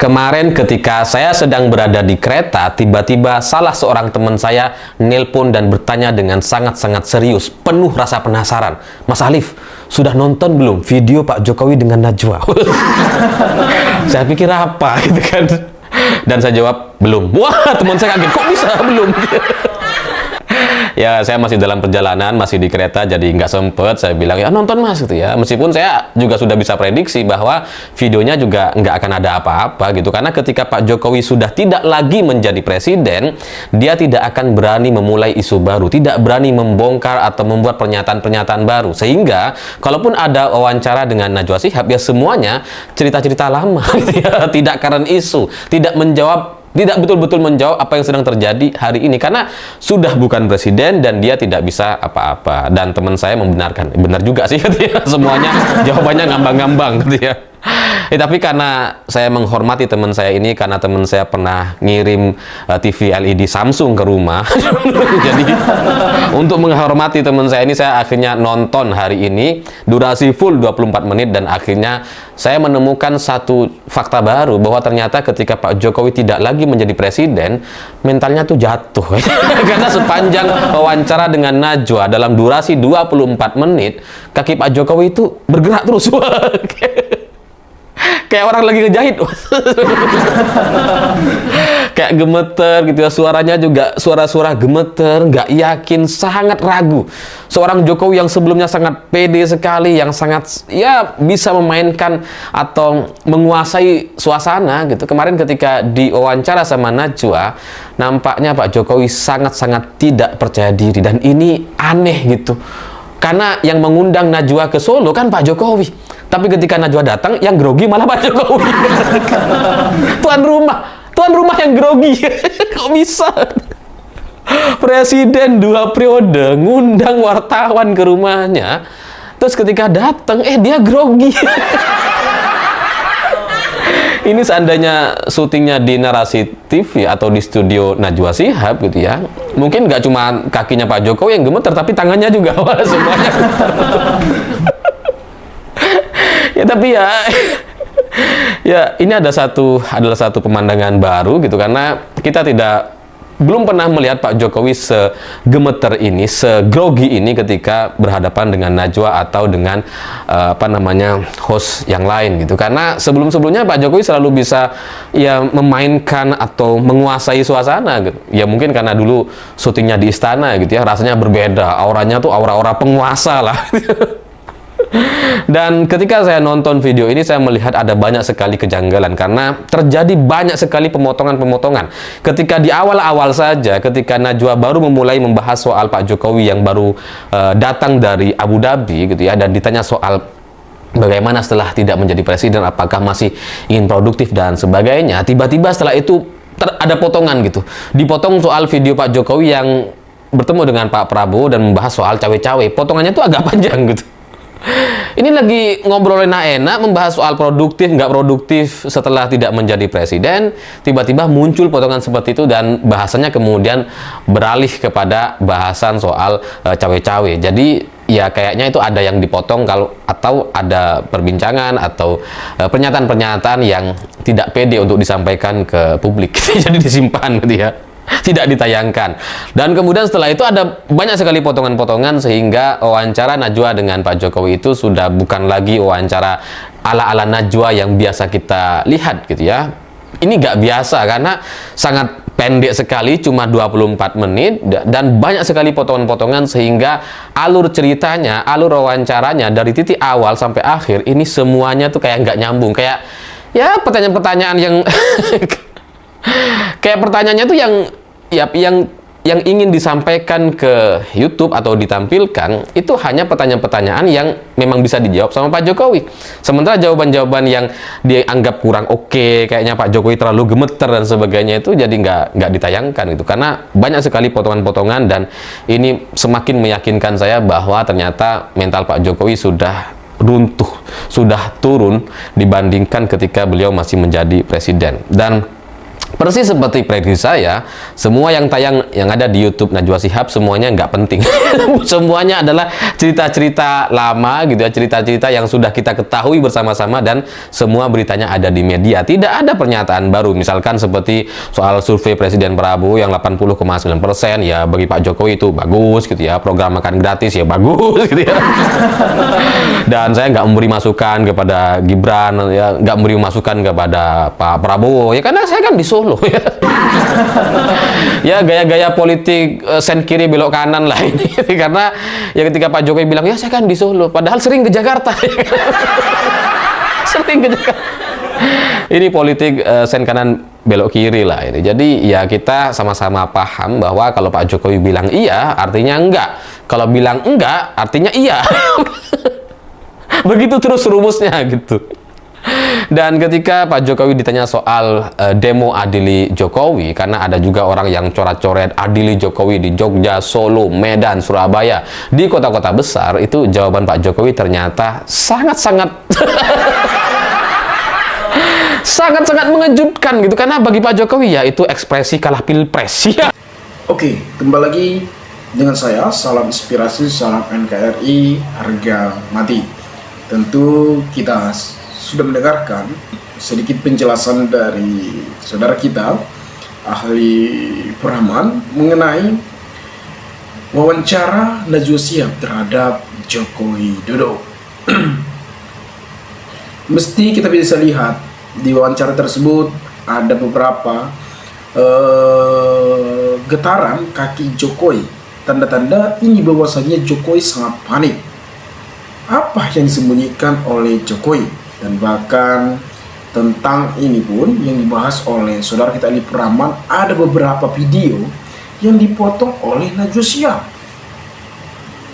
Kemarin ketika saya sedang berada di kereta, tiba-tiba salah seorang teman saya nelpon dan bertanya dengan sangat-sangat serius, penuh rasa penasaran. Mas Alif, sudah nonton belum video Pak Jokowi dengan Najwa? Saya pikir apa gitu kan. Dan saya jawab, belum. Wah, teman saya kaget, kok bisa belum? Ya, saya masih dalam perjalanan, masih di kereta, jadi nggak sempet. Saya bilang, ya nonton mas, gitu ya. Meskipun saya juga sudah bisa prediksi bahwa videonya juga nggak akan ada apa-apa, gitu. Karena ketika Pak Jokowi sudah tidak lagi menjadi presiden, dia tidak akan berani memulai isu baru, tidak berani membongkar atau membuat pernyataan-pernyataan baru. Sehingga, kalaupun ada wawancara dengan Najwa Shihab, ya semuanya cerita-cerita lama, gitu ya. Tidak current isu, tidak betul-betul menjawab apa yang sedang terjadi hari ini, karena sudah bukan presiden dan dia tidak bisa apa-apa. Dan teman saya membenarkan, benar juga sih gitu ya. Semuanya jawabannya ngambang-ngambang gitu ya. Tapi karena saya menghormati teman saya ini, karena teman saya pernah ngirim TV LED Samsung ke rumah, jadi untuk menghormati teman saya ini, saya akhirnya nonton hari ini durasi full 24 menit dan akhirnya saya menemukan satu fakta baru bahwa ternyata ketika Pak Jokowi tidak lagi menjadi presiden, mentalnya tuh jatuh. Karena sepanjang wawancara dengan Najwa dalam durasi 24 menit, kaki Pak Jokowi itu bergerak terus. Kayak orang lagi ngejahit. Kayak gemeter gitu ya, suaranya juga suara-suara gemeter, nggak yakin, sangat ragu. Seorang Jokowi yang sebelumnya sangat pede sekali, yang sangat ya bisa memainkan atau menguasai suasana gitu. Kemarin ketika diwawancara sama Najwa, nampaknya Pak Jokowi sangat-sangat tidak percaya diri, dan ini aneh gitu. Karena yang mengundang Najwa ke Solo kan Pak Jokowi. Tapi ketika Najwa datang, yang grogi malah Pak Jokowi. Tuan rumah yang grogi. Kok bisa? Presiden 2 periode ngundang wartawan ke rumahnya, terus ketika datang, dia grogi. Ini seandainya syutingnya di Narasi TV atau di studio Najwa Shihab gitu ya, mungkin nggak cuma kakinya Pak Jokowi yang gemeter, tapi tangannya juga. Wah, semuanya gemeter. Ya tapi ya ini adalah satu pemandangan baru gitu, karena kita belum pernah melihat Pak Jokowi segemeter ini, segrogi ini ketika berhadapan dengan Najwa atau dengan host yang lain gitu. Karena sebelum-sebelumnya Pak Jokowi selalu bisa ya memainkan atau menguasai suasana gitu. Ya mungkin karena dulu syutingnya di istana gitu ya, rasanya berbeda, auranya tuh aura-aura penguasa lah. Dan ketika saya nonton video ini, saya melihat ada banyak sekali kejanggalan karena terjadi banyak sekali pemotongan-pemotongan. Ketika di awal-awal saja, ketika Najwa baru memulai membahas soal Pak Jokowi yang baru datang dari Abu Dhabi gitu ya, dan ditanya soal bagaimana setelah tidak menjadi presiden, apakah masih ingin produktif dan sebagainya, tiba-tiba setelah itu ada potongan gitu, dipotong soal video Pak Jokowi yang bertemu dengan Pak Prabowo dan membahas soal cawe-cawe. Potongannya itu agak panjang gitu. Ini lagi ngobrol enak-enak membahas soal produktif nggak produktif setelah tidak menjadi presiden, tiba-tiba muncul potongan seperti itu dan bahasanya kemudian beralih kepada bahasan soal cawe-cawe. Jadi ya kayaknya itu ada yang dipotong atau ada perbincangan atau pernyataan-pernyataan yang tidak pede untuk disampaikan ke publik. Jadi disimpan gitu ya, tidak ditayangkan. Dan kemudian setelah itu ada banyak sekali potongan-potongan sehingga wawancara Najwa dengan Pak Jokowi itu sudah bukan lagi wawancara ala-ala Najwa yang biasa kita lihat gitu ya. Ini nggak biasa karena sangat pendek sekali, cuma 24 menit dan banyak sekali potongan-potongan sehingga alur ceritanya, alur wawancaranya dari titik awal sampai akhir ini semuanya tuh kayak nggak nyambung, kayak ya pertanyaan-pertanyaan yang kayak pertanyaannya tuh yang ingin disampaikan ke YouTube atau ditampilkan itu hanya pertanyaan-pertanyaan yang memang bisa dijawab sama Pak Jokowi. Sementara jawaban-jawaban yang dianggap kurang oke, kayaknya Pak Jokowi terlalu gemeter dan sebagainya itu jadi nggak ditayangkan gitu. Karena banyak sekali potongan-potongan dan ini semakin meyakinkan saya bahwa ternyata mental Pak Jokowi sudah runtuh, sudah turun dibandingkan ketika beliau masih menjadi presiden. Dan Persis seperti prediksi saya, semua yang tayang yang ada di YouTube Najwa Shihab semuanya nggak penting. Semuanya adalah cerita-cerita lama gitu ya, cerita-cerita yang sudah kita ketahui bersama-sama dan semua beritanya ada di media. Tidak ada pernyataan baru. Misalkan seperti soal survei Presiden Prabowo yang 80,9% ya bagi Pak Jokowi itu bagus gitu ya, program makan gratis ya bagus gitu ya. Dan saya nggak memberi masukan kepada Gibran ya, nggak memberi masukan kepada Pak Prabowo ya karena saya kan di Solo ya. Ya gaya-gaya politik sen kiri belok kanan lah ini. Karena ya ketika Pak Jokowi bilang ya saya kan di Solo, padahal sering ke Jakarta. Sering ke Jakarta. Ini politik sen kanan belok kiri lah ini. Jadi ya kita sama-sama paham bahwa kalau Pak Jokowi bilang iya artinya enggak, kalau bilang enggak artinya iya. Begitu terus rumusnya gitu. Dan ketika Pak Jokowi ditanya soal demo adili Jokowi, karena ada juga orang yang coret-coret adili Jokowi di Jogja, Solo, Medan, Surabaya, di kota-kota besar, itu jawaban Pak Jokowi ternyata sangat-sangat sangat-sangat mengejutkan gitu. Karena bagi Pak Jokowi ya itu ekspresi kalah pilpres. Ya. Oke, kembali lagi dengan saya, salam inspirasi, salam NKRI, harga mati. Tentu kita sudah mendengarkan sedikit penjelasan dari saudara kita ahli Rahman mengenai wawancara Najwa Shihab terhadap Joko Widodo. Mesti kita bisa lihat di wawancara tersebut ada beberapa getaran kaki Jokowi, tanda-tanda ini bahwasanya Jokowi sangat panik. Apa yang disembunyikan oleh Jokowi? Dan bahkan tentang ini pun yang dibahas oleh saudara kita Ali Rahman, ada beberapa video yang dipotong oleh Najwa Shihab.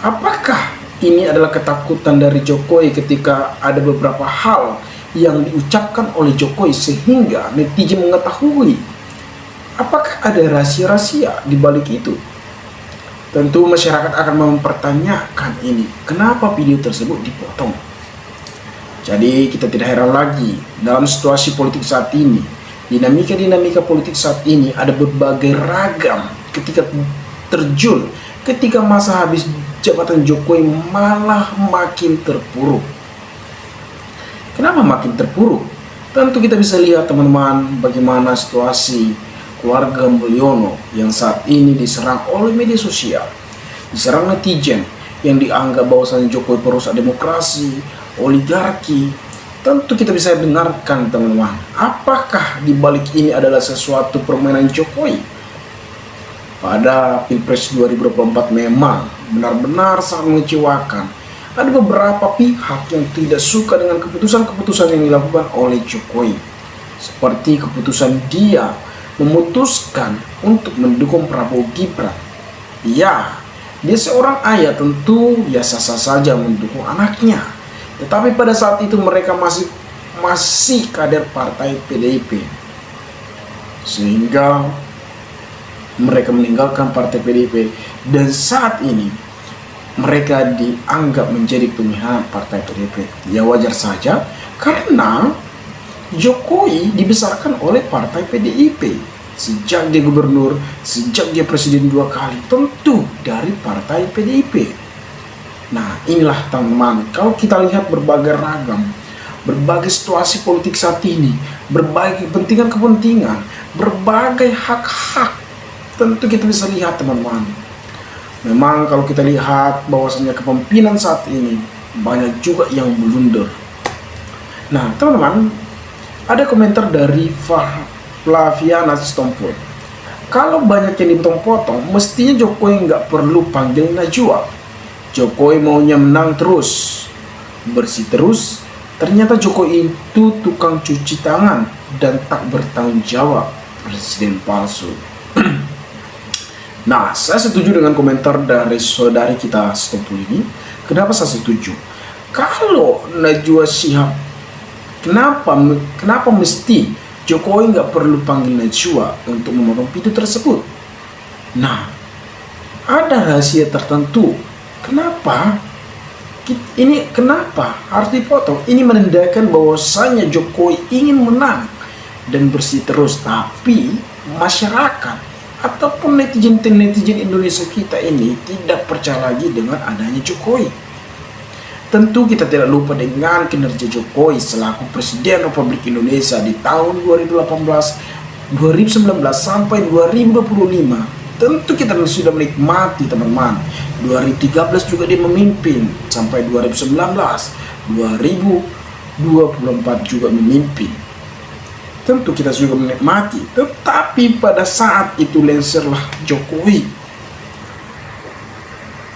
Apakah ini adalah ketakutan dari Jokowi ketika ada beberapa hal yang diucapkan oleh Jokowi sehingga netizen mengetahui? Apakah ada rahasia-rahasia di balik itu? Tentu masyarakat akan mempertanyakan ini, kenapa video tersebut dipotong? Jadi kita tidak heran lagi dalam situasi politik saat ini, dinamika politik saat ini ada berbagai ragam ketika terjun, ketika masa habis jabatan Jokowi malah makin terpuruk. Kenapa makin terpuruk? Tentu kita bisa lihat teman-teman bagaimana situasi keluarga Mulyono yang saat ini diserang oleh media sosial, diserang netizen yang dianggap bahwasannya Jokowi perusak demokrasi, oligarki. Tentu kita bisa dengarkan teman-teman, apakah di balik ini adalah sesuatu permainan Jokowi? Pada Pilpres 2024 memang benar-benar sangat mengecewakan. Ada beberapa pihak yang tidak suka dengan keputusan-keputusan yang dilakukan oleh Jokowi. Seperti keputusan dia memutuskan untuk mendukung Prabowo Gibran. Ya, dia seorang ayah, tentu ya sah-sah saja mendukung anaknya. Tetapi pada saat itu mereka masih kader partai PDIP, sehingga mereka meninggalkan partai PDIP dan saat ini mereka dianggap menjadi pengkhianat partai PDIP. Ya wajar saja karena Jokowi dibesarkan oleh partai PDIP sejak dia gubernur, sejak dia presiden 2 kali, tentu dari partai PDIP. Nah inilah teman-teman, kalau kita lihat berbagai ragam, berbagai situasi politik saat ini, berbagai kepentingan-kepentingan, berbagai hak-hak, tentu kita bisa lihat teman-teman. Memang kalau kita lihat bahwasanya kepemimpinan saat ini banyak juga yang blunder. Nah teman-teman, ada komentar dari Flaviana Stompul. Kalau banyak yang dipotong-potong, mestinya Jokowi nggak perlu panggil Najwa. Jokowi maunya menang terus, bersih terus. Ternyata Jokowi itu tukang cuci tangan dan tak bertanggung jawab, presiden palsu. Nah, saya setuju dengan komentar dari saudari kita Stompul ini. Kenapa saya setuju? Kalau Najwa Shihab, kenapa mesti Jokowi nggak perlu panggil Najwa untuk memotong video tersebut? Nah, ada rahasia tertentu. Kenapa harus dipotong? Ini menandakan bahwasanya Jokowi ingin menang, dan bersih terus. Tapi masyarakat ataupun netizen Indonesia kita ini tidak percaya lagi dengan adanya Jokowi. Tentu kita tidak lupa dengan kinerja Jokowi selaku Presiden Republik Indonesia di tahun 2018, 2019 sampai 2025. Tentu kita sudah menikmati teman-teman. 2013 juga dia memimpin sampai 2019, 2024 juga memimpin. Tentu kita juga menikmati, tetapi pada saat itu lengserlah Jokowi,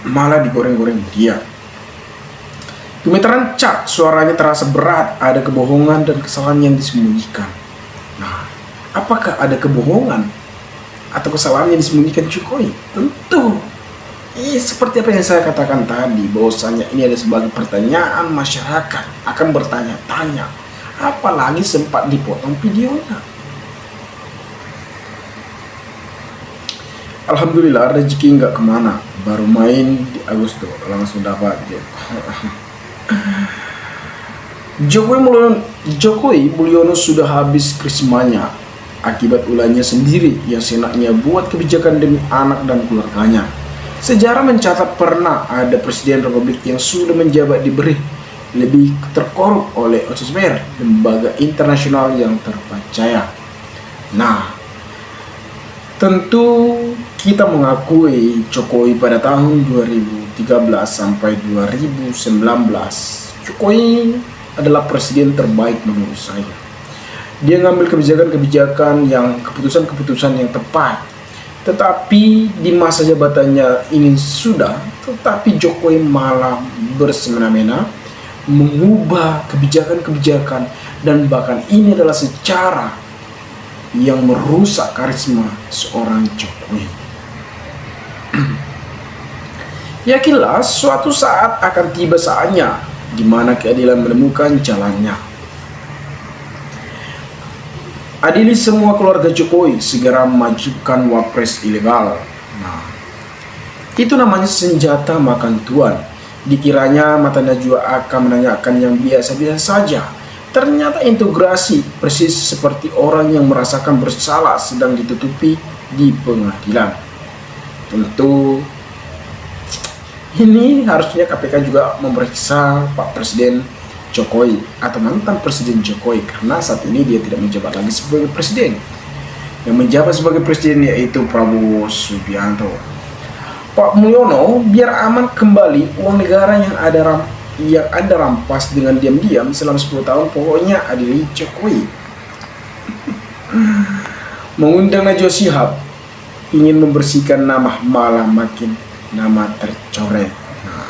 malah digoreng-goreng dia. Gemetaran Cak, suaranya terasa berat, ada kebohongan dan kesalahan yang disembunyikan. Nah, apakah ada kebohongan atau kesalahan yang disembunyikan Jokowi? Tentu seperti apa yang saya katakan tadi, bahwasanya ini ada sebagai pertanyaan, masyarakat akan bertanya-tanya, apalagi sempat dipotong videonya. Alhamdulillah rezeki nggak kemana, baru main di Agustus langsung dapat. Jokowi Mulyono sudah habis krismanya akibat ulahnya sendiri yang senaknya buat kebijakan demi anak dan keluarganya. Sejarah mencatat pernah ada Presiden Republik yang sudah menjabat diberi lebih terkorup oleh OSMER, lembaga internasional yang terpercaya. Nah, tentu kita mengakui Jokowi pada tahun 2013 sampai 2019. Jokowi adalah presiden terbaik menurut saya. Dia ngambil kebijakan-kebijakan yang keputusan-keputusan yang tepat. Tetapi di masa jabatannya ini sudah, tetapi Jokowi malah bersemena-mena mengubah kebijakan-kebijakan, dan bahkan ini adalah secara yang merusak karisma seorang Jokowi. Yakinlah suatu saat akan tiba saatnya di mana keadilan menemukan jalannya. Adili semua keluarga Jokowi, segera memajukan wapres ilegal. Nah, itu namanya senjata makan tuan. Dikiranya mata Najwa akan menanyakan yang biasa-biasa saja. Ternyata integrasi persis seperti orang yang merasakan bersalah sedang ditutupi di pengadilan. Tentu ini harusnya KPK juga memeriksa Pak Presiden Jokowi atau mantan Presiden Jokowi, karena saat ini dia tidak menjabat lagi sebagai presiden. Yang menjabat sebagai presiden yaitu Prabowo Subianto. Pak Mulyono biar aman kembali uang negara yang Anda rampas dengan diam-diam selama 10 tahun, pokoknya adili Jokowi. Mengundang Najwa Shihab, ingin membersihkan nama, malah makin nama tercoret. Nah,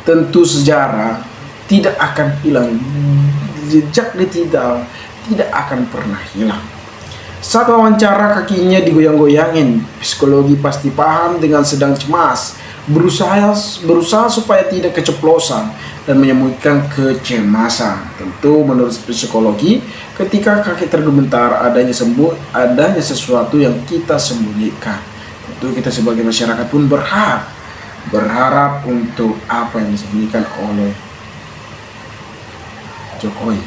tentu sejarah tidak akan hilang, jejak digital tidak akan pernah hilang. Saat wawancara kakinya digoyang-goyangin, psikologi pasti paham dengan sedang cemas, berusaha supaya tidak keceplosan dan menyembunyikan kecemasan. Tentu menurut psikologi, ketika kaki tergemetar adanya sesuatu yang kita sembunyikan. Tentu kita sebagai masyarakat pun berharap untuk apa yang disembunyikan oleh Jokowi.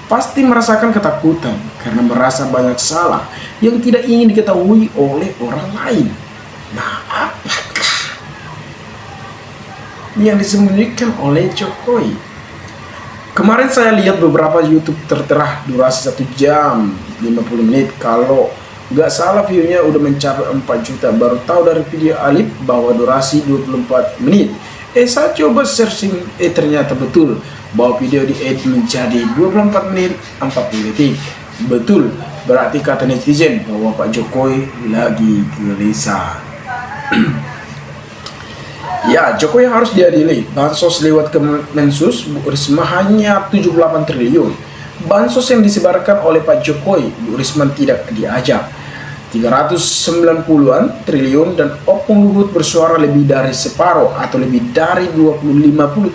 Pasti merasakan ketakutan karena merasa banyak salah yang tidak ingin diketahui oleh orang lain. Nah, apakah yang disembunyikan oleh Jokowi? Kemarin saya lihat beberapa YouTube tertera durasi 1 jam 50 menit. Kalau nggak salah videonya udah mencapai 4 juta. Baru tahu dari video Alip bahwa durasi 24 menit. Saya coba searching, ternyata betul bahwa video diedit menjadi 24 menit 40 detik. Betul, berarti kata netizen bahwa Pak Jokowi lagi gelisah. Ya, Jokowi harus diadili. Bansos lewat Kemensus Bu Risma hanya 78 triliun. Bansos yang disebarkan oleh Pak Jokowi, Bu Risma tidak diajak 390-an triliun, dan Opung Luhut bersuara lebih dari separuh atau lebih dari 250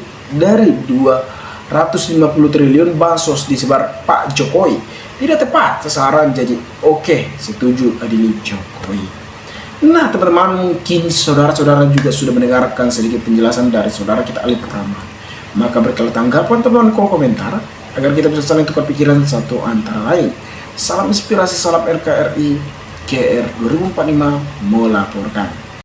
triliun bansos disebar Pak Jokowi. Tidak tepat sasaran, jadi oke, setuju adili Jokowi. Nah teman-teman, mungkin saudara-saudara juga sudah mendengarkan sedikit penjelasan dari saudara kita Alip pertama. Maka berkala tanggapan teman-teman kolom komentar, agar kita bisa saling tukar pikiran satu antara lain. Salam inspirasi, salam RKRI, KR 2045 melaporkan.